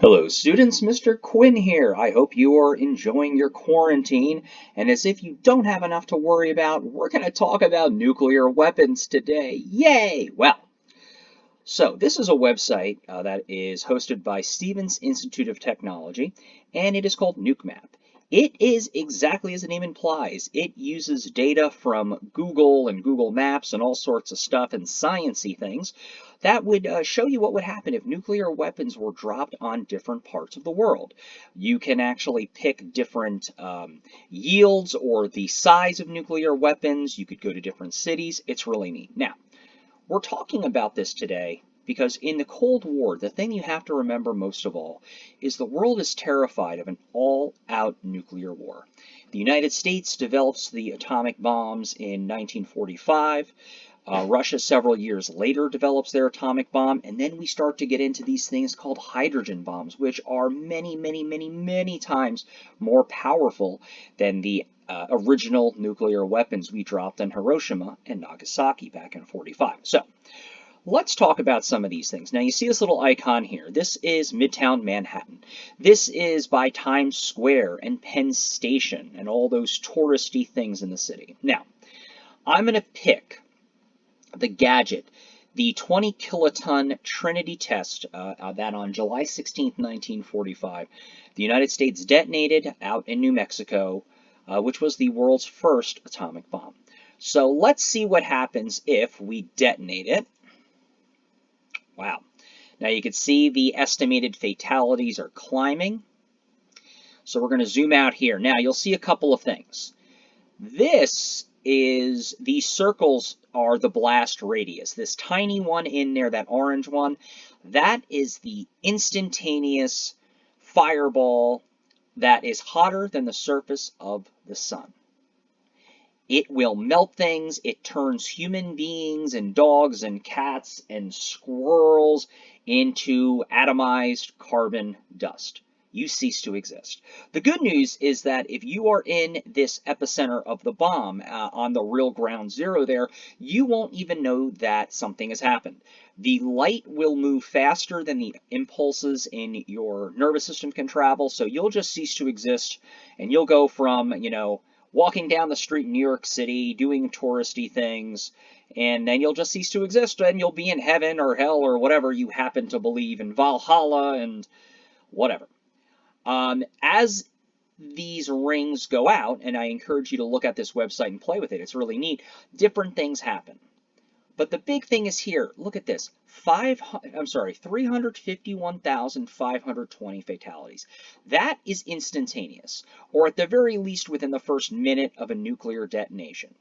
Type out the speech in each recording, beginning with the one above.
Hello students, Mr. Quinn here. I hope you are enjoying your quarantine, and as if you don't have enough to worry about, we're going to talk about nuclear weapons today. Yay! So this is a website that is hosted by Stevens Institute of Technology, and it is called Nukemap. It is exactly as the name implies. It uses data from Google and Google Maps and all sorts of stuff and sciencey things that would show you what would happen if nuclear weapons were dropped on different parts of the world. You can actually pick different yields or the size of nuclear weapons. You could go to different cities. It's really neat. Now, we're talking about this today because in the Cold War, the thing you have to remember most of all is the world is terrified of an all-out nuclear war. The United States develops the atomic bombs in 1945. Russia, several years later, develops their atomic bomb, and then we start to get into these things called hydrogen bombs, which are many, many, many, many times more powerful than the original nuclear weapons we dropped on Hiroshima and Nagasaki back in 45. So let's talk about some of these things. Now you see this little icon here. This is Midtown Manhattan. This is by Times Square and Penn Station and all those touristy things in the city. Now, I'm going to pick the gadget, the 20 kiloton Trinity test that on July 16, 1945, the United States detonated out in New Mexico, which was the world's first atomic bomb. So let's see what happens if we detonate it. Wow. Now you can see the estimated fatalities are climbing. So we're going to zoom out here. Now you'll see a couple of things. These circles are the blast radius. This tiny one in there, that orange one, that is the instantaneous fireball that is hotter than the surface of the sun. It will melt things. It turns human beings and dogs and cats and squirrels into atomized carbon dust. You cease to exist. The good news is that if you are in this epicenter of the bomb on the real ground zero there, you won't even know that something has happened. The light will move faster than the impulses in your nervous system can travel, so you'll just cease to exist, and you'll go from, walking down the street in New York City, doing touristy things, and then you'll just cease to exist, and you'll be in heaven or hell or whatever you happen to believe in, Valhalla and whatever. As these rings go out, and I encourage you to look at this website and play with it, it's really neat, different things happen. But the big thing is here, look at this, 351,520 fatalities. That is instantaneous, or at the very least within the first minute of a nuclear detonation.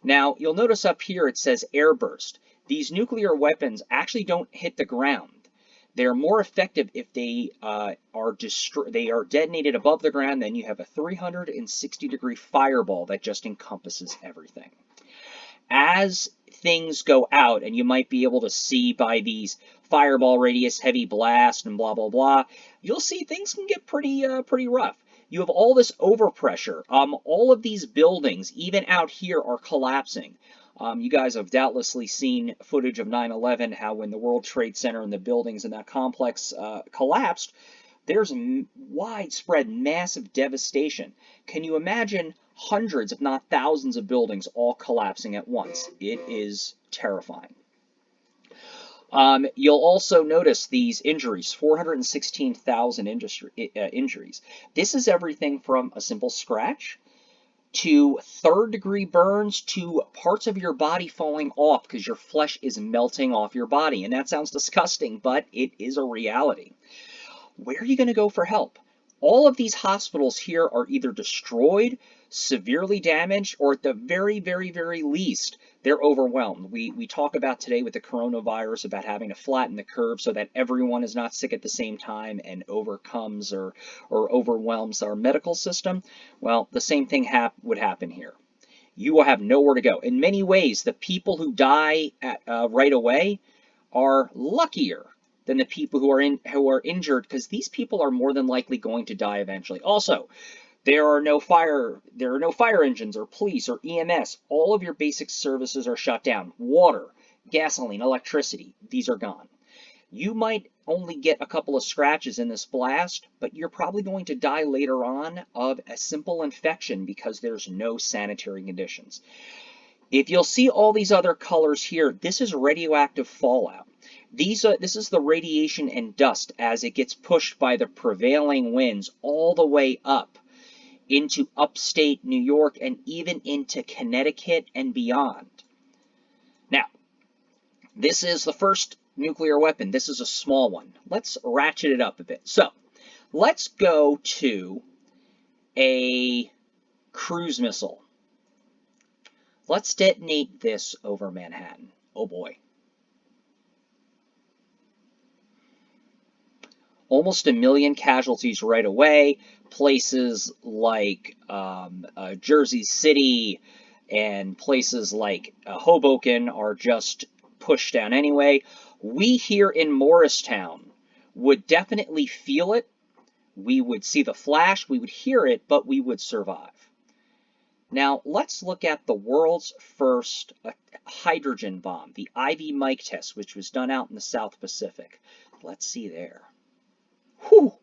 Now, you'll notice up here it says airburst. These nuclear weapons actually don't hit the ground. They're more effective if they are detonated above the ground. Then you have a 360-degree fireball that just encompasses everything. As things go out, and you might be able to see by these fireball radius, heavy blast, and blah, blah, blah, you'll see things can get pretty rough. You have all this overpressure. All of these buildings, even out here, are collapsing. You guys have doubtlessly seen footage of 9/11, how when the World Trade Center and the buildings in that complex collapsed, there's widespread, massive devastation. Can you imagine hundreds, if not thousands, of buildings all collapsing at once? It is terrifying. You'll also notice these injuries, 416,000 injuries. This is everything from a simple scratch to third-degree burns to parts of your body falling off because your flesh is melting off your body. And that sounds disgusting, but it is a reality. Where are you going to go for help? All of these hospitals here are either destroyed, severely damaged, or at the very, very, very least, they're overwhelmed. We talk about today with the coronavirus about having to flatten the curve so that everyone is not sick at the same time and overcomes or overwhelms our medical system. Well, the same thing would happen here. You will have nowhere to go. In many ways, the people who die right away are luckier than the people who are injured, because these people are more than likely going to die eventually. Also, there are no fire engines or police or EMS. All of your basic services are shut down. Water, gasoline, electricity, these are gone. You might only get a couple of scratches in this blast, but you're probably going to die later on of a simple infection because there's no sanitary conditions. If you'll see all these other colors here, this is radioactive fallout. This is the radiation and dust as it gets pushed by the prevailing winds all the way up into upstate New York and even into Connecticut and beyond. Now, this is the first nuclear weapon. This is a small one. Let's ratchet it up a bit. So, let's go to a cruise missile. Let's detonate this over Manhattan. Oh boy. Almost 1 million casualties right away. Places like Jersey City and places like Hoboken are just pushed down anyway. We here in Morristown would definitely feel it. We would see the flash, we would hear it, but we would survive. Now, let's look at the world's first hydrogen bomb, the Ivy Mike test, which was done out in the South Pacific. Let's see there. Whew!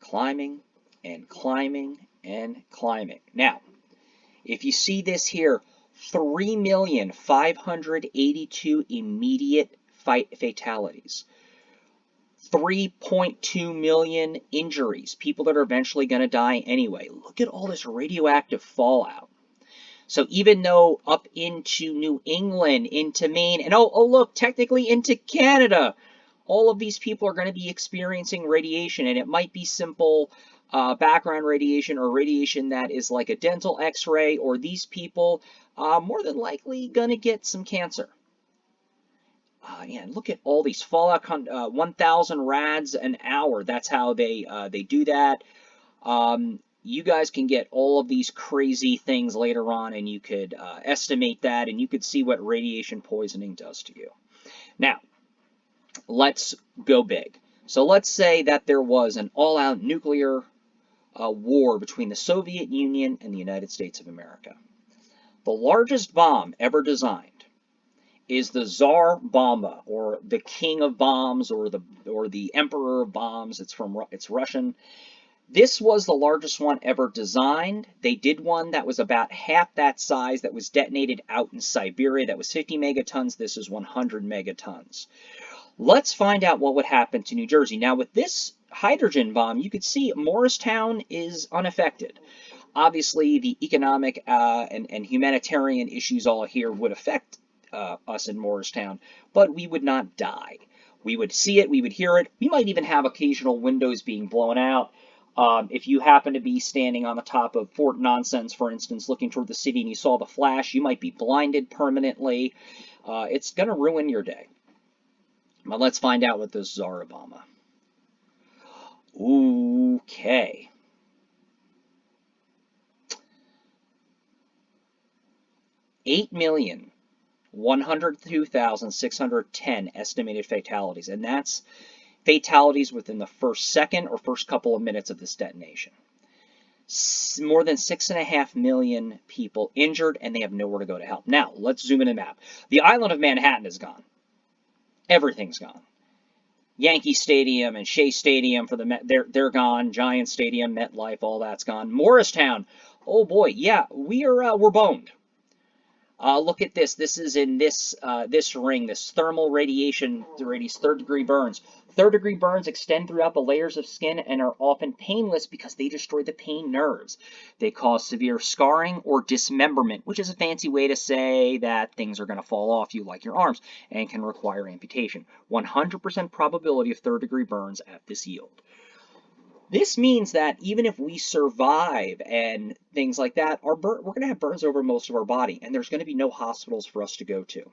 Climbing and climbing and climbing. Now, if you see this here, 3,582,000 immediate fatalities. 3.2 million injuries, people that are eventually going to die anyway. Look at all this radioactive fallout. So even though up into New England, into Maine, and oh look, technically into Canada, all of these people are going to be experiencing radiation, and it might be simple background radiation or radiation that is like a dental x-ray, or these people more than likely going to get some cancer. Yeah, look at all these fallout, 1,000 rads an hour. That's how they do that. You guys can get all of these crazy things later on, and you could estimate that, and you could see what radiation poisoning does to you. Now, let's go big. So let's say that there was an all-out nuclear war between the Soviet Union and the United States of America. The largest bomb ever designed is the Tsar Bomba, or the King of Bombs, or the Emperor of Bombs. It's Russian. This was the largest one ever designed. They did one that was about half that size that was detonated out in Siberia. That was 50 megatons. This is 100 megatons. Let's find out what would happen to New Jersey. Now, with this hydrogen bomb, you could see Morristown is unaffected. Obviously, the economic and humanitarian issues all here would affect us in Morristown, but we would not die. We would see it, we would hear it. We might even have occasional windows being blown out. If you happen to be standing on the top of Fort Nonsense, for instance, looking toward the city and you saw the flash, you might be blinded permanently. It's going to ruin your day. But let's find out what this Tsar Bomba. Okay. $8,102,610 estimated fatalities, and that's fatalities within the first second or first couple of minutes of this detonation. More than 6.5 million people injured, and they have nowhere to go to help. Now, let's zoom in a map. The island of Manhattan is gone. Everything's gone. Yankee Stadium and Shea Stadium they're gone. Giant Stadium, MetLife, all that's gone. Morristown, oh boy, yeah, we're boned. Look at this. This is in this ring, this thermal radiation, third-degree burns. Third-degree burns extend throughout the layers of skin and are often painless because they destroy the pain nerves. They cause severe scarring or dismemberment, which is a fancy way to say that things are going to fall off you like your arms and can require amputation. 100% probability of third-degree burns at this yield. This means that even if we survive and things like that, we're going to have burns over most of our body, and there's going to be no hospitals for us to go to.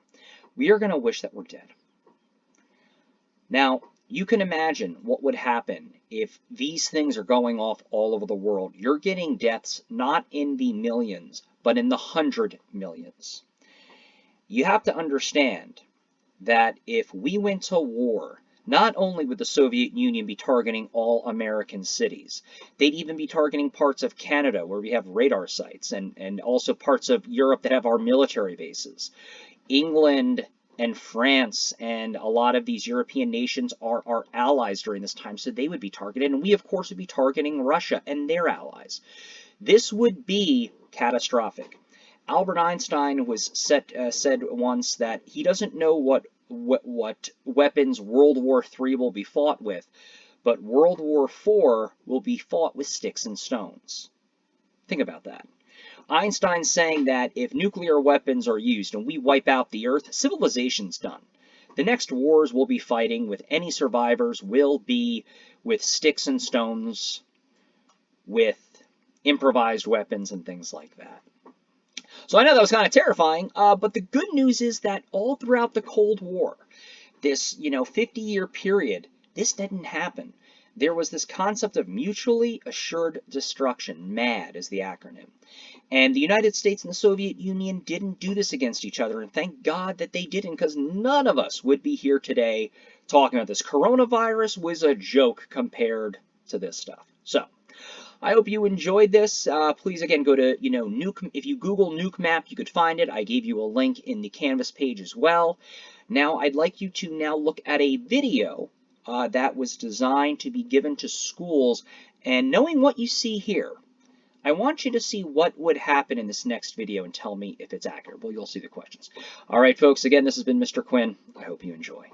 We are going to wish that we're dead. Now, you can imagine what would happen if these things are going off all over the world. You're getting deaths not in the millions, but in the 100 millions. You have to understand that if we went to war, not only would the Soviet Union be targeting all American cities, they'd even be targeting parts of Canada where we have radar sites, and also parts of Europe that have our military bases. England, and France and a lot of these European nations are our allies during this time, so they would be targeted. And we, of course, would be targeting Russia and their allies. This would be catastrophic. Albert Einstein said once that he doesn't know what weapons World War III will be fought with, but World War IV will be fought with sticks and stones. Think about that. Einstein's saying that if nuclear weapons are used and we wipe out the Earth, civilization's done. The next wars we'll be fighting with any survivors will be with sticks and stones, with improvised weapons and things like that. So I know that was kind of terrifying, but the good news is that all throughout the Cold War, this 50-year period, this didn't happen. There was this concept of mutually assured destruction, MAD is the acronym. And the United States and the Soviet Union didn't do this against each other, and thank God that they didn't, because none of us would be here today talking about this. Coronavirus was a joke compared to this stuff. So, I hope you enjoyed this. Please, again, go to, Nuke. If you Google Nuke Map, you could find it. I gave you a link in the Canvas page as well. Now, I'd like you to now look at a video that was designed to be given to schools. And knowing what you see here, I want you to see what would happen in this next video and tell me if it's accurate. Well, you'll see the questions. All right, folks, again, this has been Mr. Quinn. I hope you enjoy.